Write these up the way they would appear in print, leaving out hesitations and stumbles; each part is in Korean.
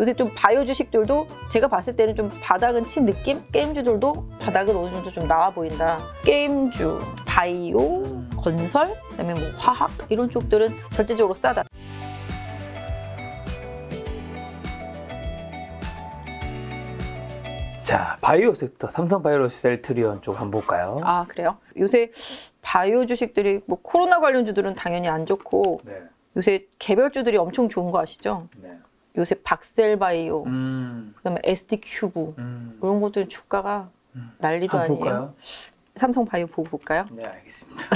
요새 좀 바이오 주식들도 제가 봤을 때는 좀 바닥은 친 느낌? 게임주들도 바닥은 어느 정도 좀 나와 보인다. 게임주, 바이오, 건설, 그다음에 뭐 화학 이런 쪽들은 절대적으로 싸다. 자, 바이오 섹터, 삼성바이오셀트리온 쪽 한번 볼까요? 아, 그래요? 요새 바이오 주식들이 뭐 코로나 관련주들은 당연히 안 좋고 네. 요새 개별주들이 엄청 좋은 거 아시죠? 네. 요새 박셀바이오, 그다음에 SD큐브 이런 것들은 주가가 난리도 한번 아니에요. 볼까요? 삼성바이오 보고 볼까요? 네, 알겠습니다.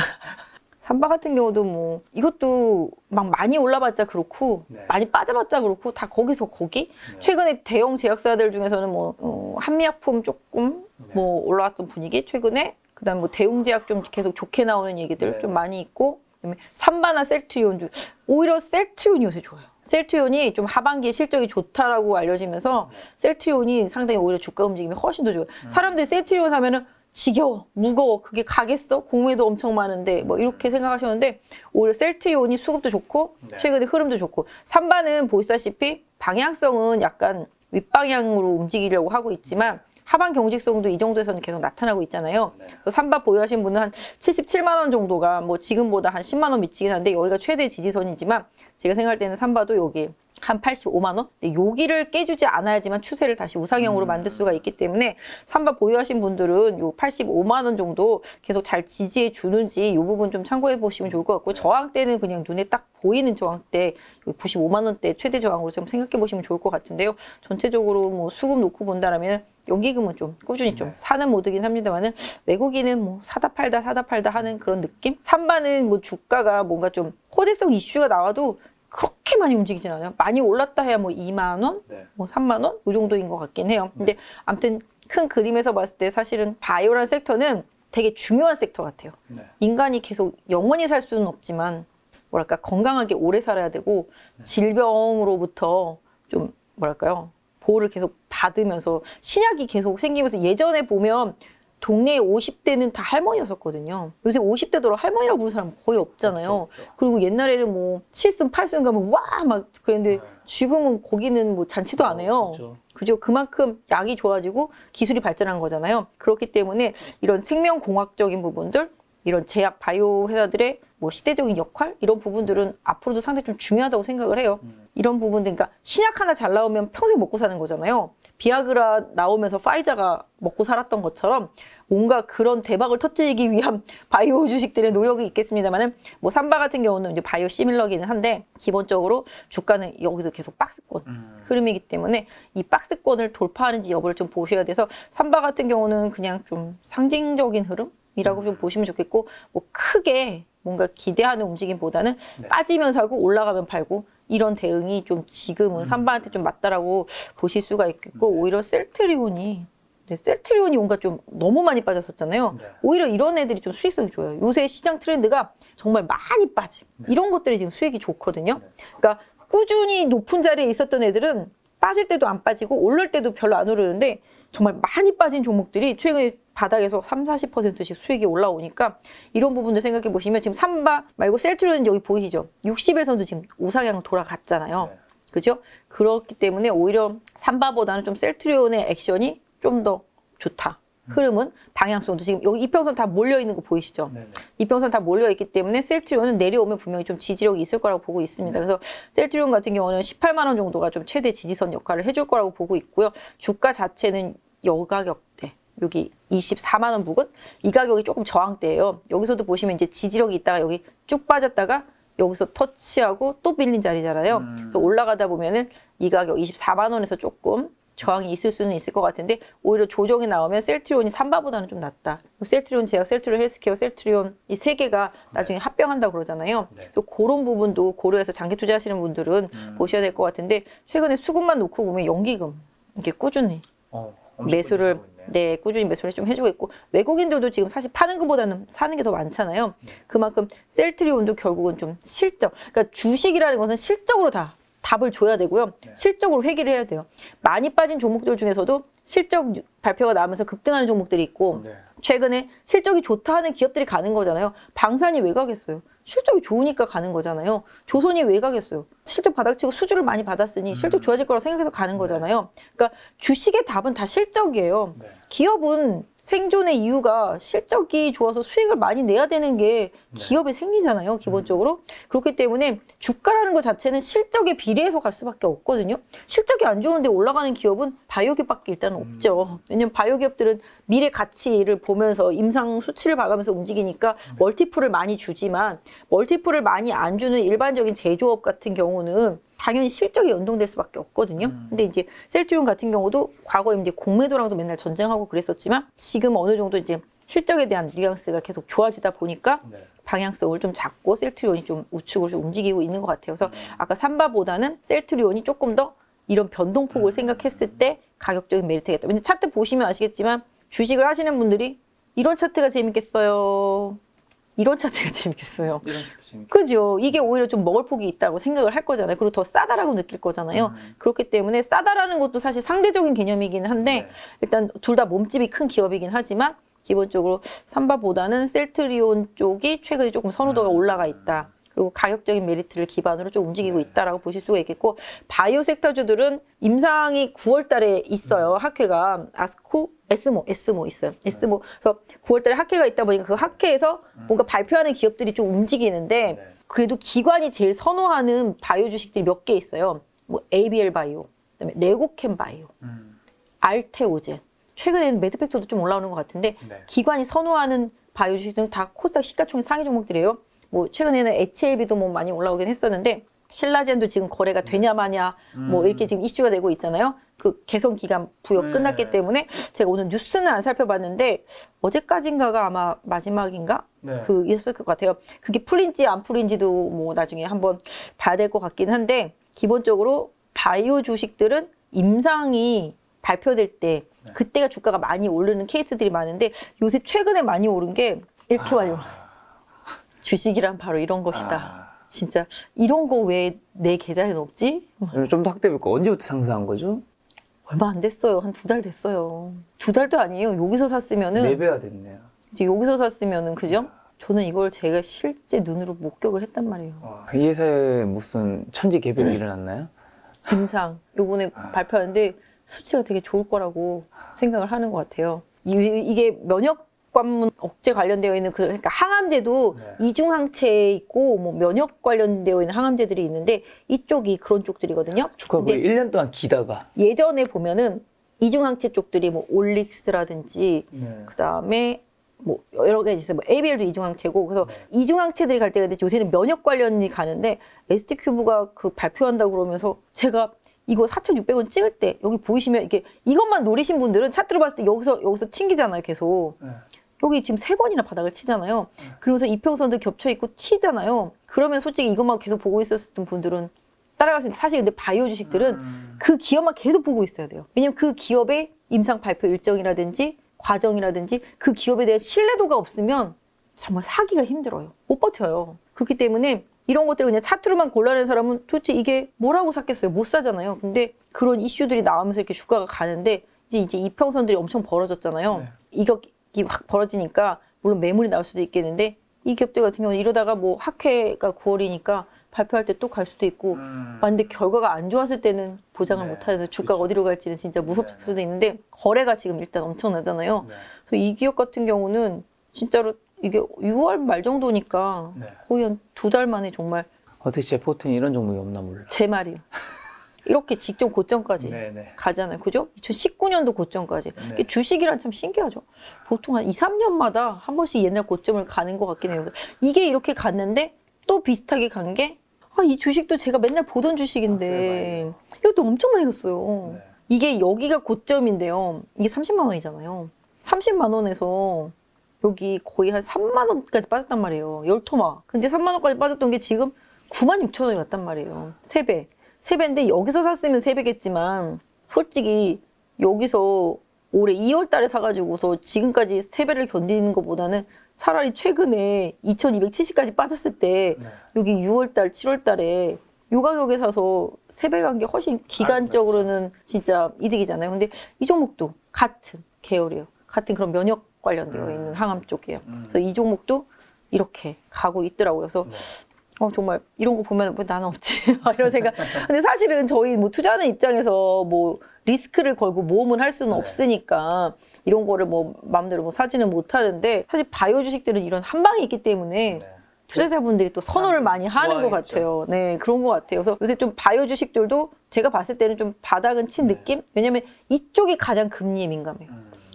삼바 같은 경우도 뭐 이것도 막 많이 올라봤자 그렇고 네. 많이 빠져봤자 그렇고 다 거기서 거기. 네. 최근에 대형 제약사들 중에서는 뭐 한미약품 조금 네. 뭐 올라왔던 분위기 최근에. 그다음 뭐 대웅제약 좀 계속 좋게 나오는 얘기들 네. 좀 많이 있고. 그다음에 삼바나 셀트리온 중 오히려 셀트리온이 요새 좋아요. 셀트리온이 좀 하반기에 실적이 좋다라고 알려지면서 네. 셀트리온이 상당히 오히려 주가 움직임이 훨씬 더 좋아요. 사람들이 셀트리온 사면은 지겨워, 무거워, 그게 가겠어? 공매도 엄청 많은데 뭐 이렇게 생각하셨는데 오히려 셀트리온이 수급도 좋고 네. 최근에 흐름도 좋고 삼바는 보시다시피 방향성은 약간 윗방향으로 움직이려고 하고 있지만 하반 경직성도 이 정도에서는 계속 나타나고 있잖아요. 네. 그래서 삼바 보유하신 분은 한 77만 원 정도가 뭐 지금보다 한 10만 원 미치긴 한데 여기가 최대 지지선이지만 제가 생각할 때는 삼바도 여기 한 85만 원? 근데 여기를 깨주지 않아야지만 추세를 다시 우상향으로 만들 수가 있기 때문에 삼바 보유하신 분들은 요 85만 원 정도 계속 잘 지지해 주는지 이 부분 좀 참고해 보시면 좋을 것 같고 저항대는 그냥 눈에 딱 보이는 저항대 95만 원대 최대 저항으로 좀 생각해 보시면 좋을 것 같은데요. 전체적으로 뭐 수급 놓고 본다라면 연기금은 좀 꾸준히 좀 사는 모드긴 합니다만은 외국인은 뭐 사다 팔다 하는 그런 느낌? 삼바는 뭐 주가가 뭔가 좀 호재성 이슈가 나와도 그렇게 많이 움직이진 않아요. 많이 올랐다 해야 뭐 2만 원, 네. 뭐 3만 원? 이 정도인 것 같긴 해요. 근데 아무튼 큰 그림에서 봤을 때 사실은 바이오라는 섹터는 되게 중요한 섹터 같아요. 네. 인간이 계속 영원히 살 수는 없지만 뭐랄까 건강하게 오래 살아야 되고 질병으로부터 좀 뭐랄까요 보호를 계속 받으면서 신약이 계속 생기면서 예전에 보면 동네 50대는 다 할머니였었거든요. 요새 50대더러 할머니라고 부르는 사람 거의 없잖아요. 그렇죠. 그리고 옛날에는 뭐 7순, 8순 가면 와! 막 그랬는데 지금은 거기는 뭐 잔치도 안 해요. 그렇죠. 그죠? 그만큼 약이 좋아지고 기술이 발전한 거잖아요. 그렇기 때문에 이런 생명공학적인 부분들, 이런 제약 바이오 회사들의 뭐 시대적인 역할 이런 부분들은 앞으로도 상당히 좀 중요하다고 생각을 해요. 이런 부분들, 그러니까 신약 하나 잘 나오면 평생 먹고 사는 거잖아요. 비아그라 나오면서 파이자가 먹고 살았던 것처럼 뭔가 그런 대박을 터뜨리기 위한 바이오 주식들의 노력이 있겠습니다만은 뭐 삼바 같은 경우는 이제 바이오 시밀러기는 한데 기본적으로 주가는 여기도 계속 박스권 흐름이기 때문에 이 박스권을 돌파하는지 여부를 좀 보셔야 돼서 삼바 같은 경우는 그냥 좀 상징적인 흐름이라고 좀 보시면 좋겠고 뭐 크게 뭔가 기대하는 움직임보다는 빠지면 사고 올라가면 팔고 이런 대응이 좀 지금은 삼바한테 좀 맞다라고 보실 수가 있겠고 오히려 셀트리온이 셀트리온이 뭔가 좀 너무 많이 빠졌었잖아요. 네. 오히려 이런 애들이 좀 수익성이 좋아요. 요새 시장 트렌드가 정말 많이 빠짐. 이런 것들이 지금 수익이 좋거든요. 그러니까 꾸준히 높은 자리에 있었던 애들은 빠질 때도 안 빠지고 오를 때도 별로 안 오르는데 정말 많이 빠진 종목들이 최근에 바닥에서 30~40%씩 수익이 올라오니까 이런 부분들 생각해 보시면 지금 삼바 말고 셀트리온 여기 보이시죠? 60에서도 지금 우상향 돌아갔잖아요. 네. 그죠? 그렇기 때문에 오히려 삼바보다는 좀 셀트리온의 액션이 좀 더 좋다. 흐름은 방향성도 지금 여기 이평선 다 몰려 있는 거 보이시죠? 네네. 이평선 다 몰려 있기 때문에 셀트리온은 내려오면 분명히 좀 지지력이 있을 거라고 보고 있습니다. 그래서 셀트리온 같은 경우는 18만 원 정도가 좀 최대 지지선 역할을 해줄 거라고 보고 있고요. 주가 자체는 여가격대 여기 24만 원 부근 이 가격이 조금 저항대예요. 여기서도 보시면 이제 지지력이 있다가 여기 쭉 빠졌다가 여기서 터치하고 또 밀린 자리잖아요. 그래서 올라가다 보면은 이 가격 24만 원에서 조금 저항이 있을 수는 있을 것 같은데 오히려 조정이 나오면 셀트리온이 삼바보다는 좀 낫다. 셀트리온 제약, 셀트리온 헬스케어, 셀트리온 이 세 개가 나중에 합병한다고 그러잖아요. 네. 또 그런 부분도 고려해서 장기 투자하시는 분들은 보셔야 될 것 같은데 최근에 수급만 놓고 보면 연기금 이게 꾸준히 매수를 꾸준히 매수를 좀 해주고 있고 외국인들도 지금 사실 파는 것보다는 사는 게 더 많잖아요. 그만큼 셀트리온도 결국은 좀 실적, 그러니까 주식이라는 것은 실적으로 다 답을 줘야 되고요. 실적으로 회귀를 해야 돼요. 많이 빠진 종목들 중에서도 실적 발표가 나오면서 급등하는 종목들이 있고 최근에 실적이 좋다 하는 기업들이 가는 거잖아요. 방산이 왜 가겠어요? 실적이 좋으니까 가는 거잖아요. 조선이 왜 가겠어요? 실적 바닥치고 수주를 많이 받았으니 실적 좋아질 거라고 생각해서 가는 거잖아요. 그러니까 주식의 답은 다 실적이에요. 네. 기업은 생존의 이유가 실적이 좋아서 수익을 많이 내야 되는 게 기업에 생기잖아요, 기본적으로. 그렇기 때문에 주가라는 것 자체는 실적에 비례해서 갈 수밖에 없거든요. 실적이 안 좋은데 올라가는 기업은 바이오기업밖에 일단은 없죠. 왜냐면 바이오기업들은 미래 가치를 보면서 임상 수치를 봐가면서 움직이니까 멀티플을 많이 주지만 멀티플을 많이 안 주는 일반적인 제조업 같은 경우는 당연히 실적이 연동될 수밖에 없거든요. 근데 이제 셀트리온 같은 경우도 과거에 이제 공매도랑도 맨날 전쟁하고 그랬었지만 지금 어느 정도 이제 실적에 대한 뉘앙스가 계속 좋아지다 보니까 방향성을 좀 잡고 셀트리온이 좀 우측으로 좀 움직이고 있는 것 같아요. 그래서 아까 삼바보다는 셀트리온이 조금 더 이런 변동폭을 생각했을 때 가격적인 메리트가 있다. 근데 차트 보시면 아시겠지만 주식을 하시는 분들이 이런 차트가 재밌겠어요. 이런 차트가 재밌겠어요. 이런 것도 재밌겠다. 그죠? 이게 오히려 좀 먹을 폭이 있다고 생각을 할 거잖아요. 그리고 더 싸다라고 느낄 거잖아요. 그렇기 때문에 싸다라는 것도 사실 상대적인 개념이긴 한데 일단 둘 다 몸집이 큰 기업이긴 하지만 기본적으로 삼바보다는 셀트리온 쪽이 최근에 조금 선호도가 올라가 있다. 그리고 가격적인 메리트를 기반으로 좀 움직이고 있다라고 보실 수가 있겠고 바이오 섹터주들은 임상이 9월 달에 있어요. 학회가 에스모 있어요. 에스모. 그래서 9월 달에 학회가 있다 보니까 그 학회에서 뭔가 발표하는 기업들이 좀 움직이는데 그래도 기관이 제일 선호하는 바이오 주식들이 몇 개 있어요. 뭐 ABL 바이오, 그다음에 레고캠 바이오, 알테오젠. 최근에는 매드팩터도 좀 올라오는 것 같은데 기관이 선호하는 바이오 주식들은 다 코스닥 시가총액 상위 종목들이에요. 뭐 최근에는 HLB도 뭐 많이 올라오긴 했었는데 신라젠도 지금 거래가 되냐 마냐 뭐 이렇게 지금 이슈가 되고 있잖아요. 그 개선 기간 부여 끝났기 때문에 제가 오늘 뉴스는 안 살펴봤는데 어제까지인가가 아마 마지막인가 그 있었을 것 같아요. 그게 풀린지 안 풀린지도 뭐 나중에 한번 봐야 될 것 같긴 한데 기본적으로 바이오 주식들은 임상이 발표될 때 그때가 주가가 많이 오르는 케이스들이 많은데 요새 최근에 많이 오른 게 이렇게 많이 올랐어요. 주식이란 바로 이런 것이다. 진짜 이런 거 왜 내 계좌에는 없지? 좀 더 확대해볼까? 언제부터 상승한 거죠? 얼마 안 됐어요. 한 2달 됐어요. 2달도 아니에요. 여기서 샀으면은 4배가 됐네요. 이제 여기서 샀으면은 그죠? 저는 이걸 제가 실제 눈으로 목격을 했단 말이에요. 이 회사에 무슨 천지개벽이 일어났나요? 임상 요번에 발표하는데 수치가 되게 좋을 거라고 생각을 하는 것 같아요. 이게 면역 관문 억제 관련되어 있는 그러니까 항암제도 이중항체에 있고 뭐 면역 관련되어 있는 항암제들이 있는데 이쪽이 그런 쪽들이거든요. 주가가 1년 동안 기다가 예전에 보면은 이중항체 쪽들이 뭐 올릭스라든지 그다음에 뭐 여러 가지 있어요. 뭐 ABL도 이중항체고 그래서 이중항체들이 갈 때가 있는데 요새는 면역 관련이 가는데 ST큐브가 그 발표한다고 그러면서 제가 이거 4,600원 찍을 때 여기 보이시면 이게 이것만 노리신 분들은 차트로 봤을 때 여기서 튕기잖아요. 계속. 여기 지금 3번이나 바닥을 치잖아요. 그러면서 이평선도 겹쳐 있고 치잖아요. 그러면 솔직히 이것만 계속 보고 있었던 분들은 따라갈 수 있는데 사실 근데 바이오 주식들은 그 기업만 계속 보고 있어야 돼요. 왜냐면 그 기업의 임상 발표 일정이라든지 과정이라든지 그 기업에 대한 신뢰도가 없으면 정말 사기가 힘들어요. 못 버텨요. 그렇기 때문에 이런 것들을 그냥 차트로만 골라낸 사람은 도대체 이게 뭐라고 샀겠어요? 못 사잖아요. 근데 그런 이슈들이 나오면서 이렇게 주가가 가는데 이제 이평선들이 엄청 벌어졌잖아요. 이격이 확 벌어지니까 물론 매물이 나올 수도 있겠는데 이 기업들 같은 경우는 이러다가 뭐 학회가 9월이니까 발표할 때 또 갈 수도 있고 근데 결과가 안 좋았을 때는 보장을 못해서 주가가 어디로 갈지는 진짜 무섭을 수도 있는데 거래가 지금 일단 엄청나잖아요. 그래서 이 기업 같은 경우는 진짜로 이게 6월 말 정도니까 거의 한 2달 만에 정말 어떻게 제포텐이 이런 종목이 없나 몰라. 제 말이요. 이렇게 직전 고점까지 가잖아요. 그죠? 2019년도 고점까지. 이게 주식이란 참 신기하죠. 보통 한 2, 3년마다 한 번씩 옛날 고점을 가는 것 같긴 해요. 이게 이렇게 갔는데 또 비슷하게 간 게 이 주식도 제가 맨날 보던 주식인데 이것도 엄청 많이 갔어요. 이게 여기가 고점인데요. 이게 30만 원이잖아요. 30만 원에서 여기 거의 한 3만 원까지 빠졌단 말이에요. 열토마. 근데 3만 원까지 빠졌던 게 지금 9만 6천 원이 왔단 말이에요. 3배. 3배인데 여기서 샀으면 3배겠지만 솔직히 여기서 올해 2월 달에 사가지고서 지금까지 3배를 견디는 것보다는 차라리 최근에 2270까지 빠졌을 때 여기 6월 달, 7월 달에 요 가격에 사서 3배 간 게 훨씬 기간적으로는 진짜 이득이잖아요. 근데 이 종목도 같은 계열이에요. 같은 그런 면역 관련되어 있는 항암 쪽이에요. 그래서 이 종목도 이렇게 가고 있더라고요. 그래서 네. 정말 이런 거 보면 왜 나는 없지? 이런 생각. 근데 사실은 저희 뭐 투자하는 입장에서 뭐 리스크를 걸고 모험을 할 수는 네. 없으니까 이런 거를 뭐 마음대로 뭐 사지는 못하는데 사실 바이오 주식들은 이런 한 방이 있기 때문에 네. 투자자분들이 또 선호를 많이 하는 것 좋아하겠죠. 같아요. 네, 그런 것 같아요. 그래서 요새 좀 바이오 주식들도 제가 봤을 때는 좀 바닥은 친 네. 느낌? 왜냐면 이쪽이 가장 금리에 민감해요.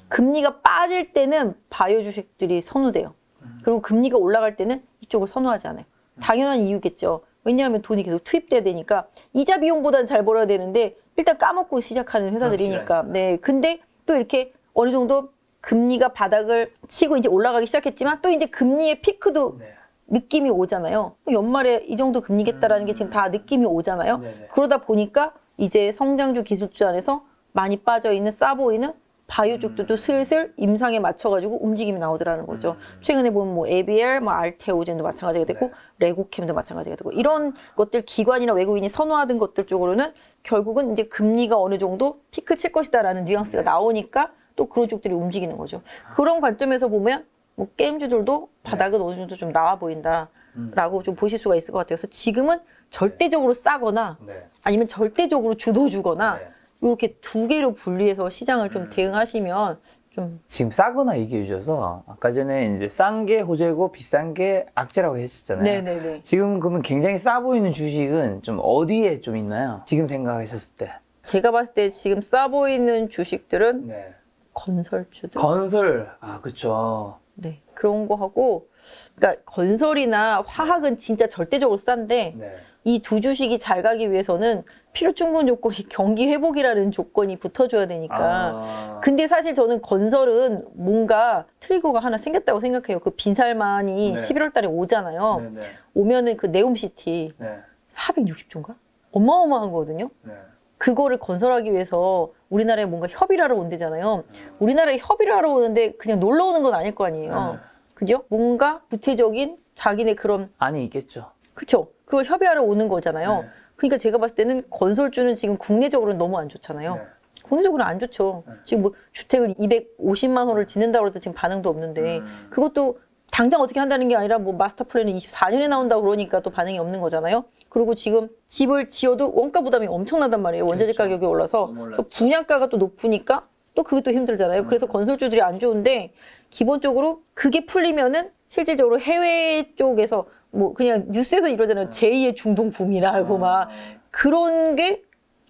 금리가 빠질 때는 바이오 주식들이 선호돼요. 그리고 금리가 올라갈 때는 이쪽을 선호하지 않아요. 당연한 이유겠죠. 왜냐하면 돈이 계속 투입돼야 되니까 이자 비용보다는 잘 벌어야 되는데 일단 까먹고 시작하는 회사들이니까. 네, 근데 또 이렇게 어느 정도 금리가 바닥을 치고 이제 올라가기 시작했지만 또 이제 금리의 피크도 네. 느낌이 오잖아요. 연말에 이 정도 금리겠다라는 게 지금 다 느낌이 오잖아요. 네네. 그러다 보니까 이제 성장주 기술주 안에서 많이 빠져 있는 싸 보이는 바이오 쪽도 슬슬 임상에 맞춰가지고 움직임이 나오더라는 거죠. 최근에 보면 뭐 ABL, 뭐 알테오젠도 마찬가지가 되고 네. 레고캠도 마찬가지가 되고 이런 것들 기관이나 외국인이 선호하던 것들 쪽으로는 결국은 이제 금리가 어느 정도 피크 칠 것이다라는 뉘앙스가 나오니까 또 그런 쪽들이 움직이는 거죠. 그런 관점에서 보면 뭐 게임주들도 바닥은 어느 정도 좀 나와 보인다라고 좀 보실 수가 있을 것 같아요. 그래서 지금은 절대적으로 싸거나 네. 아니면 절대적으로 네. 주도주거나 이렇게 두 개로 분리해서 시장을 좀 대응하시면 좀 지금 싸거나 이게 유저서 아까 전에 이제 싼 게 호재고 비싼 게 악재라고 하셨잖아요. 네네네. 지금 그러면 굉장히 싸 보이는 주식은 좀 어디에 좀 있나요? 지금 생각하셨을 때. 제가 봤을 때 지금 싸 보이는 주식들은 네. 건설주들. 건설. 아, 그쵸. 네. 그런 거 하고 그러니까 건설이나 화학은 진짜 절대적으로 싼데 네. 이 두 주식이 잘 가기 위해서는 필요 충분 조건이 경기 회복이라는 조건이 붙어줘야 되니까. 근데 사실 저는 건설은 뭔가 트리거가 하나 생겼다고 생각해요. 그 빈살만이 네. 11월 달에 오잖아요. 네. 네. 오면은 그 네옴시티 네. 460조인가? 어마어마한 거거든요. 네. 그거를 건설하기 위해서 우리나라에 뭔가 협의를 하러 온대잖아요. 우리나라에 협의를 하러 오는데 그냥 놀러 오는 건 아닐 거 아니에요. 그죠? 뭔가 구체적인 자기네 그런 안이 있겠죠. 그쵸? 그걸 협의하러 오는 거잖아요. 네. 그러니까 제가 봤을 때는 건설주는 지금 국내적으로는 너무 안 좋잖아요. 네. 국내적으로는 안 좋죠. 지금 뭐 주택을 250만 호를 짓는다고 해도 지금 반응도 없는데 그것도 당장 어떻게 한다는 게 아니라 뭐 마스터 플랜은 24년에 나온다고 그러니까 또 반응이 없는 거잖아요. 그리고 지금 집을 지어도 원가 부담이 엄청나단 말이에요. 원자재 그렇죠. 가격이 올라서. 너무 그래서 올랐죠. 분양가가 또 높으니까 또 그것도 힘들잖아요. 그래서 건설주들이 안 좋은데 기본적으로 그게 풀리면은 실질적으로 해외 쪽에서 뭐 그냥 뉴스에서 이러잖아요. 제2의 중동 붐이라고 막 그런 게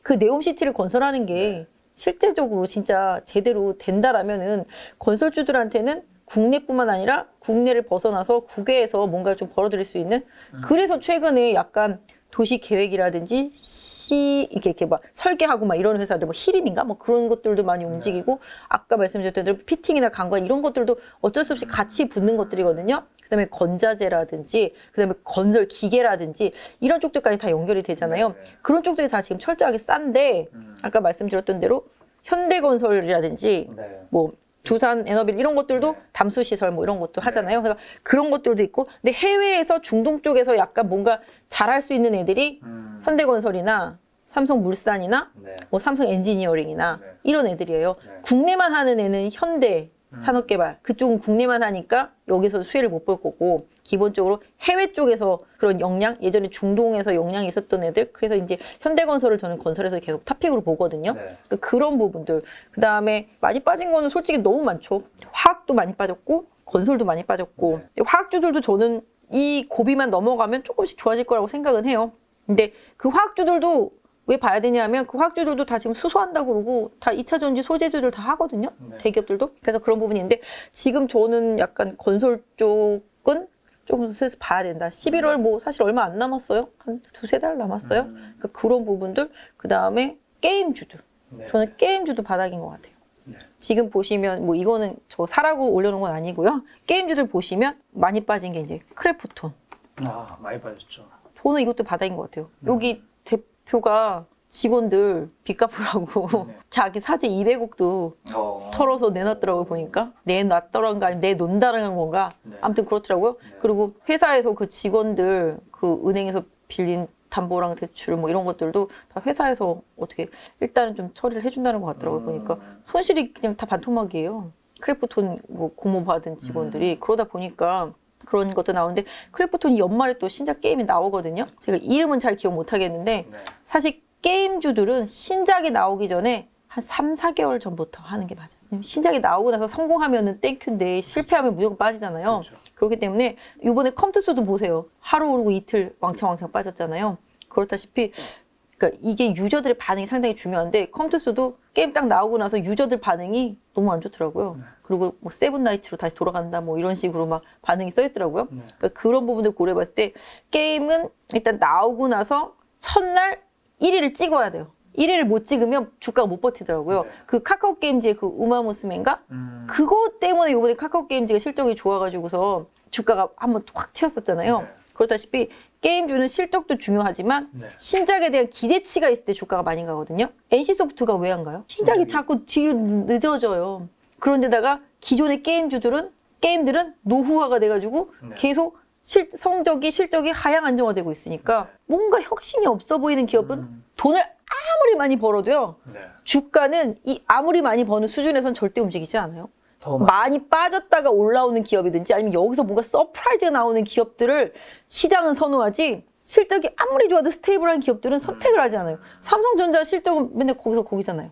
그 네옴시티를 건설하는 게 실제적으로 진짜 제대로 된다라면은 건설주들한테는 국내뿐만 아니라 국내를 벗어나서 국외에서 뭔가 좀 벌어들일 수 있는 그래서 최근에 약간 도시 계획이라든지 이렇게 막 설계하고 막 이런 회사들 뭐 히림인가 뭐 그런 것들도 많이 움직이고 아까 말씀드렸던 대로 피팅이나 강관 이런 것들도 어쩔 수 없이 같이 붙는 것들이거든요. 그다음에 건자재라든지 그다음에 건설 기계라든지 이런 쪽들까지 다 연결이 되잖아요. 그런 쪽들이 다 지금 철저하게 싼데 아까 말씀드렸던 대로 현대건설이라든지 네. 뭐 두산 에너빌 이런 것들도 담수 시설 뭐 이런 것도 하잖아요. 그래서 그런 것들도 있고 근데 해외에서 중동 쪽에서 약간 뭔가 잘할 수 있는 애들이 현대건설이나 삼성물산이나 네. 뭐 삼성 엔지니어링이나 네. 이런 애들이에요. 네. 국내만 하는 애는 현대 산업개발 그쪽은 국내만 하니까 여기서 수혜를 못 볼 거고 기본적으로 해외 쪽에서 그런 역량 예전에 중동에서 역량이 있었던 애들 그래서 이제 현대건설을 저는 건설에서 계속 탑픽으로 보거든요. 네. 그러니까 그런 부분들 그다음에 많이 빠진 거는 솔직히 너무 많죠. 화학도 많이 빠졌고 건설도 많이 빠졌고 네. 화학주들도 저는 이 고비만 넘어가면 조금씩 좋아질 거라고 생각은 해요. 근데 그 화학주들도 왜 봐야 되냐면 그 화학주들도 다 지금 수소한다고 그러고 다 2차 전지 소재주들 다 하거든요. 네. 대기업들도. 그래서 그런 부분이 있는데 지금 저는 약간 건설 쪽은 조금 슬슬 봐야 된다. 11월 뭐 사실 얼마 안 남았어요. 한 두세 달 남았어요. 그러니까 그런 부분들. 그다음에 게임주들. 네. 저는 게임주도 바닥인 것 같아요. 네. 지금 보시면 뭐 이거는 저 사라고 올려놓은 건 아니고요. 게임주들 보시면 많이 빠진 게 이제 크래프톤. 아, 많이 빠졌죠. 저는 이것도 바닥인 것 같아요. 여기 대표가 직원들 빚 갚으라고 네. 자기 사재 200억도 털어서 내놨더라고요. 보니까 내놨더란가 아니면 내놓는다는 건가 네. 아무튼 그렇더라고요. 네. 그리고 회사에서 그 직원들 그 은행에서 빌린 담보랑 대출 뭐 이런 것들도 다 회사에서 어떻게 일단은 좀 처리를 해준다는 것 같더라고요. 보니까 손실이 그냥 다 반토막이에요. 크래프톤 뭐 고모 받은 직원들이 그러다 보니까 그런 것도 나오는데 크래프톤이 연말에 또 신작 게임이 나오거든요. 제가 이름은 잘 기억 못 하겠는데 네. 사실 게임주들은 신작이 나오기 전에 한 3, 4개월 전부터 하는 게 맞아요. 신작이 나오고 나서 성공하면은 땡큐인데 실패하면 무조건 빠지잖아요. 그렇죠. 그렇기 때문에 이번에 컴투스도 보세요. 하루 오르고 이틀 왕창 빠졌잖아요. 그렇다시피 그러니까 이게 유저들의 반응이 상당히 중요한데 컴투스도 게임 딱 나오고 나서 유저들 반응이 너무 안 좋더라고요. 그리고 뭐 세븐나이츠로 다시 돌아간다 뭐 이런 식으로 막 반응이 써 있더라고요. 그러니까 그런 부분들 고려해봤을 때 게임은 일단 나오고 나서 첫날 1위를 찍어야 돼요. 1위를 못 찍으면 주가가 못 버티더라고요. 네. 그 카카오 게임즈의 그 우마무스메인가? 그것 때문에 이번에 카카오 게임즈가 실적이 좋아가지고서 주가가 한번 확 튀었었잖아요. 네. 그렇다시피 게임주는 실적도 중요하지만 네. 신작에 대한 기대치가 있을 때 주가가 많이 가거든요. NC소프트가 왜 안 가요? 신작이 자꾸 뒤로 늦어져요. 그런데다가 기존의 게임들은 노후화가 돼가지고 네. 계속 실적이 하향 안정화되고 있으니까 뭔가 혁신이 없어 보이는 기업은 돈을 아무리 많이 벌어도요. 네. 주가는 이 아무리 많이 버는 수준에선 절대 움직이지 않아요. 더 많이 빠졌다가 올라오는 기업이든지 아니면 여기서 뭔가 서프라이즈가 나오는 기업들을 시장은 선호하지 실적이 아무리 좋아도 스테이블한 기업들은 선택을 하지 않아요. 삼성전자 실적은 맨날 거기잖아요.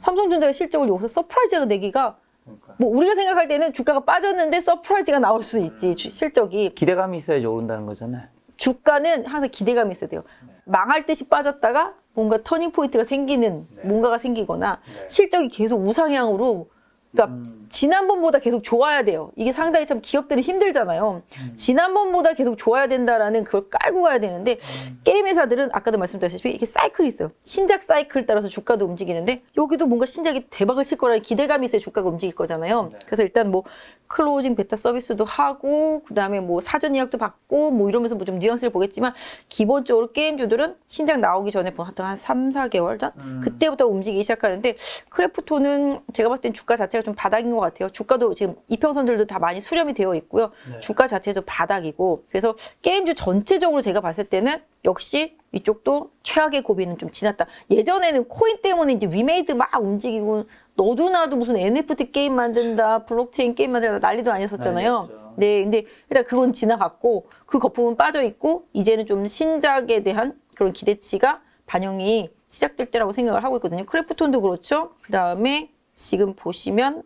삼성전자의 실적을 여기서 서프라이즈가 내기가 그러니까. 뭐 우리가 생각할 때는 주가가 빠졌는데 서프라이즈가 나올 수 있지 실적이. 기대감이 있어야지 오른다는 거잖아요. 주가는 항상 기대감이 있어야 돼요. 망할 듯이 빠졌다가 뭔가 터닝 포인트가 생기는 뭔가가 생기거나 실적이 계속 우상향으로 그러니까 지난번보다 계속 좋아야 돼요. 이게 상당히 참 기업들은 힘들잖아요. 지난번보다 계속 좋아야 된다라는 그걸 깔고 가야 되는데 게임 회사들은 아까도 말씀드렸다시피 이게 사이클이 있어요. 신작 사이클 따라서 주가도 움직이는데 여기도 뭔가 신작이 대박을 칠 거라는 기대감이 있어야 주가가 움직일 거잖아요. 그래서 일단 뭐 클로징 베타 서비스도 하고 그다음에 뭐 사전 예약도 받고 뭐 이러면서 뭐 좀 뉘앙스를 보겠지만 기본적으로 게임주들은 신작 나오기 전에 보통 한 3, 4개월 전 그때부터 움직이기 시작하는데 크래프톤은 제가 봤을 땐 주가 자체가 좀 바닥인 것 같아요. 주가도 지금 이평선들도 다 많이 수렴이 되어 있고요. 네. 주가 자체도 바닥이고 그래서 게임주 전체적으로 제가 봤을 때는 역시 이쪽도 최악의 고비는 좀 지났다. 예전에는 코인 때문에 이제 위메이드 막 움직이고 너도 나도 무슨 NFT 게임 만든다, 블록체인 게임 만든다 난리도 아니었었잖아요. 난리였죠. 네, 근데 일단 그건 지나갔고 그 거품은 빠져 있고 이제는 좀 신작에 대한 그런 기대치가 반영이 시작될 때라고 생각을 하고 있거든요. 크래프톤도 그렇죠. 그다음에 지금 보시면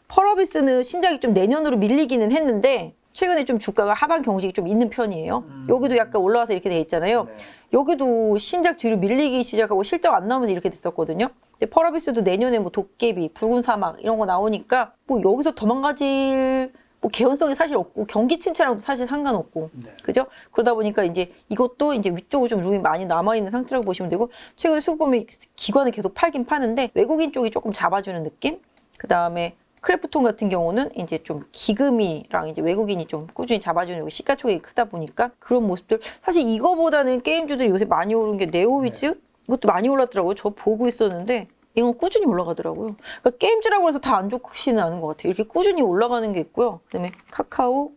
펄어비스는 신작이 좀 내년으로 밀리기는 했는데 최근에 좀 주가가 하방 경직이 좀 있는 편이에요. 여기도 약간 올라와서 이렇게 돼 있잖아요. 네. 여기도 신작 뒤로 밀리기 시작하고 실적 안 나오면서 이렇게 됐었거든요. 근데 펄어비스도 내년에 뭐 도깨비, 붉은 사막 이런 거 나오니까 뭐 여기서 도망가질 뭐 개연성이 사실 없고 경기 침체랑도 사실 상관없고 네. 그죠? 그러다 보니까 이제 이것도 이제 위쪽으로 좀 룸이 많이 남아있는 상태라고 보시면 되고 최근에 수급 보면 기관을 계속 팔긴 파는데 외국인 쪽이 조금 잡아주는 느낌? 그 다음에 크래프톤 같은 경우는 이제 좀 기금이랑 이제 외국인이 좀 꾸준히 잡아주는 시가총액이 크다 보니까 그런 모습들 사실 이거보다는 게임주들이 요새 많이 오른 게 네오위즈 이것도 많이 올랐더라고요. 저 보고 있었는데 이건 꾸준히 올라가더라고요. 그러니까 게임즈라고 해서 다 안 좋지는 않은 것 같아요. 이렇게 꾸준히 올라가는 게 있고요. 그다음에 카카오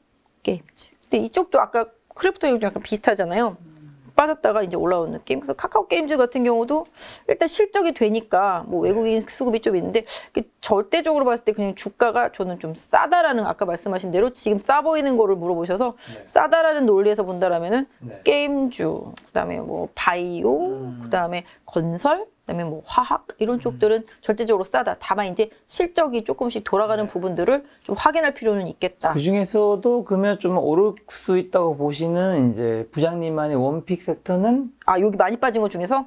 게임즈. 근데 이쪽도 아까 크래프톤이 좀 약간 비슷하잖아요. 빠졌다가 이제 올라온 느낌. 그래서 카카오 게임즈 같은 경우도 일단 실적이 되니까 뭐 외국인 수급이 좀 있는데 절대적으로 봤을 때 그냥 주가가 저는 좀 싸다라는 아까 말씀하신 대로 지금 싸 보이는 거를 물어보셔서 싸다라는 논리에서 본다라면은 게임주, 그다음에 뭐 바이오, 그다음에 건설, 그다음에 뭐 화학 이런 쪽들은 절대적으로 싸다. 다만 이제 실적이 조금씩 돌아가는 부분들을 좀 확인할 필요는 있겠다. 그 중에서도 그러면 좀 오를 수 있다고 보시는 이제 부장님만의 원픽 섹터는 여기 많이 빠진 것 중에서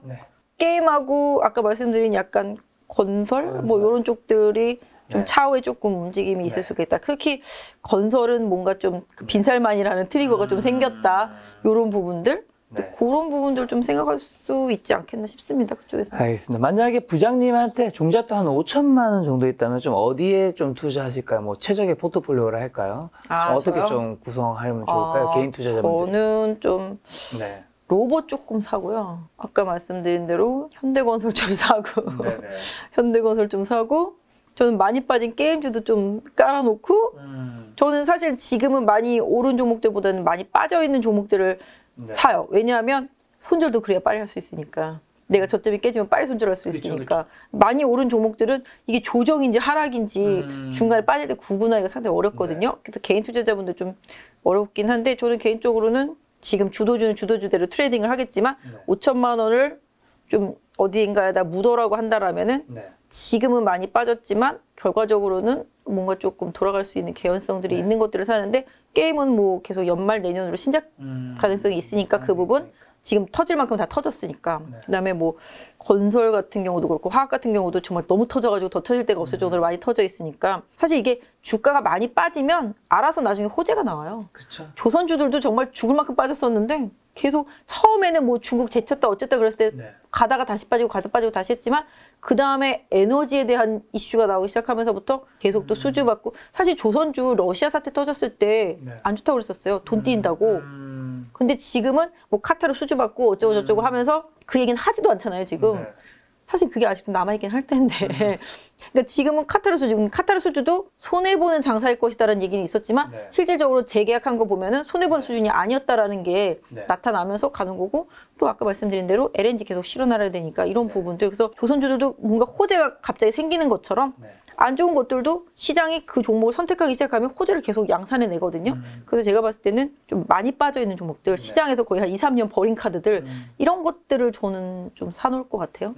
게임하고 아까 말씀드린 약간 건설 뭐 이런 쪽들이 좀 차후에 조금 움직임이 있을 수 있겠다. 특히 건설은 뭔가 좀 그 빈살만이라는 트리거가 좀 생겼다. 이런 부분들. 그런 부분들 좀 생각할 수 있지 않겠나 싶습니다. 그쪽에서. 알겠습니다. 만약에 부장님한테 종잣돈 한 5천만 원 정도 있다면 좀 어디에 좀 투자하실까요? 뭐 최적의 포트폴리오를 할까요? 어떻게 저요? 좀 구성하면 좋을까요? 개인 투자자분들. 저는 좀 네. 로봇 조금 사고요. 아까 말씀드린 대로 현대건설 좀 사고 네네. 현대건설 좀 사고 저는 많이 빠진 게임주도 좀 깔아놓고 저는 사실 지금은 많이 오른 종목들보다는 많이 빠져있는 종목들을 사요. 왜냐하면 손절도 그래야 빨리 할 수 있으니까. 내가 저점이 깨지면 빨리 손절할 수 있으니까. 많이 오른 종목들은 이게 조정인지 하락인지 중간에 빠질 때 구분하기가 상당히 어렵거든요. 그래서 개인 투자자분들 좀 어렵긴 한데 저는 개인적으로는 지금 주도주는 주도주대로 트레이딩을 하겠지만 5천만 원을 좀 어디인가에다 묻어라고 한다라면은 지금은 많이 빠졌지만 결과적으로는 뭔가 조금 돌아갈 수 있는 개연성들이 있는 것들을 사는데 게임은 뭐 계속 연말 내년으로 신작 가능성이 있으니까 그 부분 지금 터질 만큼 다 터졌으니까. 그다음에 뭐 건설 같은 경우도 그렇고 화학 같은 경우도 정말 너무 터져가지고 더 터질 데가 없을 정도로 많이 터져 있으니까 사실 이게 주가가 많이 빠지면 알아서 나중에 호재가 나와요. 그렇죠. 조선주들도 정말 죽을 만큼 빠졌었는데 계속 처음에는 뭐 중국 제쳤다 어쨌다 그랬을 때 가다가 다시 빠지고 가다 빠지고 다시 했지만 그 다음에 에너지에 대한 이슈가 나오기 시작하면서부터 계속 또 수주받고 사실 조선주 러시아 사태 터졌을 때 안 좋다고 그랬었어요. 돈 띄인다고. 근데 지금은 뭐 카타르 수주받고 어쩌고 저쩌고 하면서 그 얘기는 하지도 않잖아요, 지금. 사실 그게 아직도 남아있긴 할 텐데. 그러니까 지금은 카타르 수주도 손해보는 장사일 것이다라는 얘기는 있었지만 실질적으로 재계약한 거 보면은 손해보는 수준이 아니었다라는 게 나타나면서 가는 거고 또 아까 말씀드린 대로 LNG 계속 실어나가야 되니까 이런 부분들. 그래서 조선주들도 뭔가 호재가 갑자기 생기는 것처럼 안 좋은 것들도 시장이 그 종목을 선택하기 시작하면 호재를 계속 양산해 내거든요. 그래서 제가 봤을 때는 좀 많이 빠져 있는 종목들, 시장에서 거의 한 2, 3년 버린 카드들 이런 것들을 저는 좀 사놓을 것 같아요.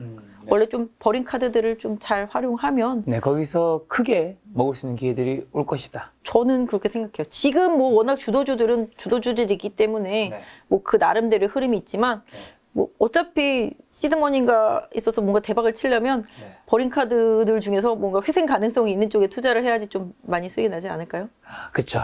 원래 좀 버린 카드들을 좀 잘 활용하면 거기서 크게 먹을 수 있는 기회들이 올 것이다. 저는 그렇게 생각해요. 지금 뭐 워낙 주도주들은 주도주들이기 때문에 뭐 그 나름대로의 흐름이 있지만 뭐 어차피 시드머니가 있어서 뭔가 대박을 치려면 버린 카드들 중에서 뭔가 회생 가능성이 있는 쪽에 투자를 해야지 좀 많이 수익이 나지 않을까요? 그렇죠.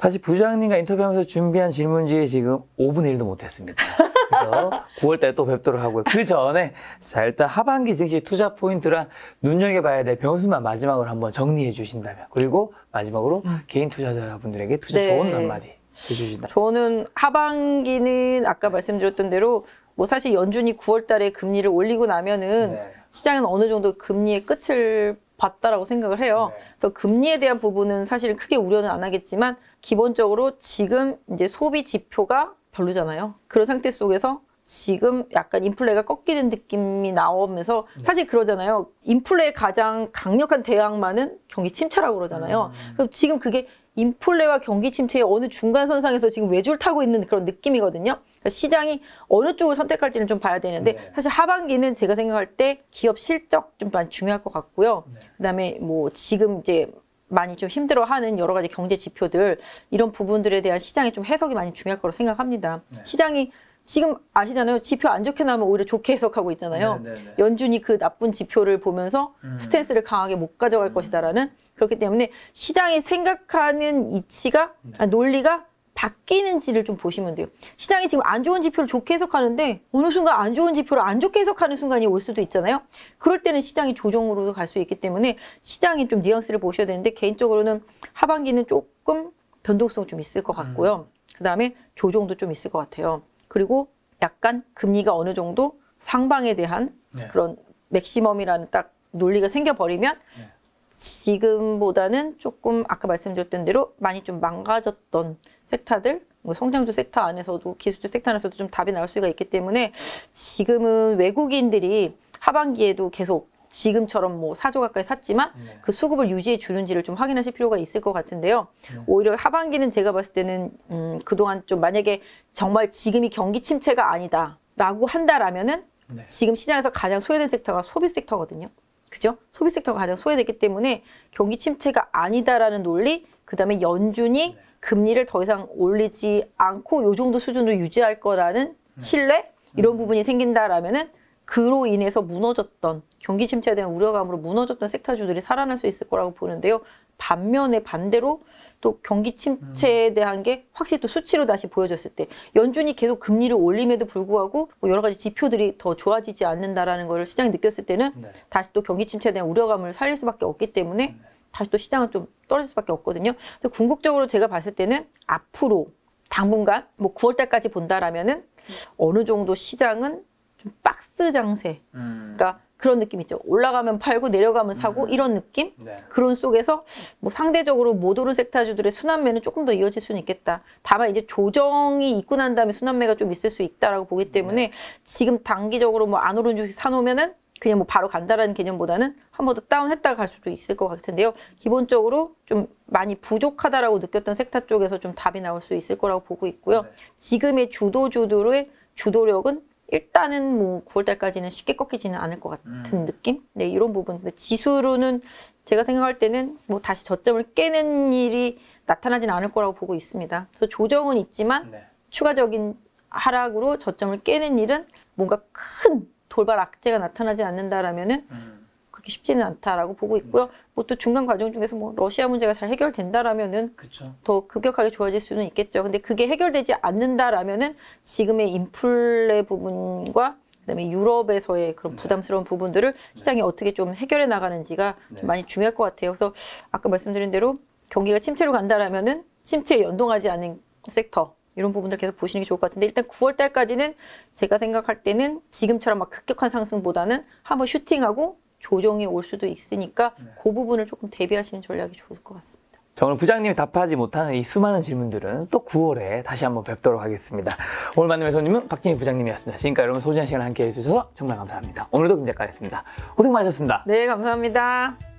사실 부장님과 인터뷰하면서 준비한 질문지에 지금 5분의 1도 못했습니다. 그래서 9월달에 또 뵙도록 하고요. 그 전에 자 일단 하반기 증시 투자 포인트랑 눈여겨봐야 될 변수만 마지막으로 한번 정리해 주신다면 그리고 마지막으로 개인 투자자분들에게 투자 좋은 한마디 해주신다면. 저는 하반기는 아까 말씀드렸던 대로 뭐 사실 연준이 9월 달에 금리를 올리고 나면은 시장은 어느 정도 금리의 끝을 봤다라고 생각을 해요. 그래서 금리에 대한 부분은 사실 크게 우려는 안 하겠지만 기본적으로 지금 이제 소비 지표가 별로잖아요. 그런 상태 속에서 지금 약간 인플레가 꺾이는 느낌이 나오면서 사실 그러잖아요. 인플레의 가장 강력한 대항마는 경기 침체라고 그러잖아요. 그럼 지금 그게 인플레와 경기 침체의 어느 중간선상에서 지금 외줄 타고 있는 그런 느낌이거든요. 그러니까 시장이 어느 쪽을 선택할지는 좀 봐야 되는데 사실 하반기는 제가 생각할 때 기업 실적 좀 많이 중요할 것 같고요. 그다음에 뭐 지금 이제 많이 좀 힘들어하는 여러 가지 경제 지표들 이런 부분들에 대한 시장이 좀 해석이 많이 중요할 거라고 생각합니다. 시장이 지금 아시잖아요. 지표 안 좋게 나오면 오히려 좋게 해석하고 있잖아요. 연준이 그 나쁜 지표를 보면서 스탠스를 강하게 못 가져갈 것이다라는 그렇기 때문에 시장이 생각하는 이치가 논리가 바뀌는지를 좀 보시면 돼요. 시장이 지금 안 좋은 지표를 좋게 해석하는데 어느 순간 안 좋은 지표를 안 좋게 해석하는 순간이 올 수도 있잖아요. 그럴 때는 시장이 조정으로도 갈 수 있기 때문에 시장이 좀 뉘앙스를 보셔야 되는데 개인적으로는 하반기는 조금 변동성 좀 있을 것 같고요. 그다음에 조정도 좀 있을 것 같아요. 그리고 약간 금리가 어느 정도 상방에 대한 그런 맥시멈이라는 딱 논리가 생겨버리면 지금보다는 조금 아까 말씀드렸던 대로 많이 좀 망가졌던 섹터들, 뭐 성장주 섹터 안에서도 기술주 섹터 안에서도 좀 답이 나올 수가 있기 때문에 지금은 외국인들이 하반기에도 계속 지금처럼 뭐 4조 가까이 샀지만 그 수급을 유지해 주는지를 좀 확인하실 필요가 있을 것 같은데요. 오히려 하반기는 제가 봤을 때는 그동안 좀 만약에 정말 지금이 경기 침체가 아니다라고 한다라면은 지금 시장에서 가장 소외된 섹터가 소비 섹터거든요. 그죠? 소비 섹터가 가장 소외됐기 때문에 경기 침체가 아니다라는 논리, 그다음에 연준이 금리를 더 이상 올리지 않고 이 정도 수준으로 유지할 거라는 신뢰 이런 부분이 생긴다라면은 그로 인해서 무너졌던 경기 침체에 대한 우려감으로 무너졌던 섹터주들이 살아날 수 있을 거라고 보는데요. 반면에 반대로 또 경기 침체에 대한 게 확실히 또 수치로 다시 보여졌을 때 연준이 계속 금리를 올림에도 불구하고 뭐 여러 가지 지표들이 더 좋아지지 않는다라는 걸 시장이 느꼈을 때는 다시 또 경기 침체에 대한 우려감을 살릴 수밖에 없기 때문에 다시 또 시장은 좀 떨어질 수밖에 없거든요. 그래서 궁극적으로 제가 봤을 때는 앞으로 당분간 뭐 9월 달까지 본다라면은 어느 정도 시장은 좀 박스 장세, 그러니까 그런 느낌 있죠. 올라가면 팔고 내려가면 사고 이런 느낌? 네. 그런 속에서 뭐 상대적으로 못 오른 섹터주들의 순환매는 조금 더 이어질 수는 있겠다. 다만 이제 조정이 있고 난 다음에 순환매가 좀 있을 수 있다라고 보기 때문에 지금 단기적으로 뭐 안 오른 주식 사놓으면은 그냥 뭐 바로 간다라는 개념보다는 한 번 더 다운했다가 갈 수도 있을 것 같은데요. 기본적으로 좀 많이 부족하다라고 느꼈던 섹터 쪽에서 좀 답이 나올 수 있을 거라고 보고 있고요. 지금의 주도주들의 주도력은 일단은 뭐 9월달까지는 쉽게 꺾이지는 않을 것 같은 느낌? 네, 이런 부분. 근데 지수로는 제가 생각할 때는 뭐 다시 저점을 깨는 일이 나타나지는 않을 거라고 보고 있습니다. 그래서 조정은 있지만 추가적인 하락으로 저점을 깨는 일은 뭔가 큰 돌발 악재가 나타나지 않는다라면은 그렇게 쉽지는 않다라고 보고 있고요. 뭐 또 중간 과정 중에서 뭐 러시아 문제가 잘 해결된다라면은 더 급격하게 좋아질 수는 있겠죠. 근데 그게 해결되지 않는다라면은 지금의 인플레 부분과 그다음에 유럽에서의 그런 부담스러운 부분들을 시장이 어떻게 좀 해결해 나가는지가 좀 많이 중요할 것 같아요. 그래서 아까 말씀드린 대로 경기가 침체로 간다라면은 침체에 연동하지 않는 섹터 이런 부분들 계속 보시는 게 좋을 것 같은데 일단 9월 달까지는 제가 생각할 때는 지금처럼 막 급격한 상승보다는 한번 슈팅하고 조정이 올 수도 있으니까 그 부분을 조금 대비하시는 전략이 좋을 것 같습니다. 자, 오늘 부장님이 답하지 못하는 이 수많은 질문들은 또 9월에 다시 한번 뵙도록 하겠습니다. 오늘 만남의 손님은 박진희 부장님이었습니다. 지금까지 여러분 소중한 시간 함께 해주셔서 정말 감사합니다. 오늘도 금작가였습니다. 고생 많으셨습니다. 네, 감사합니다.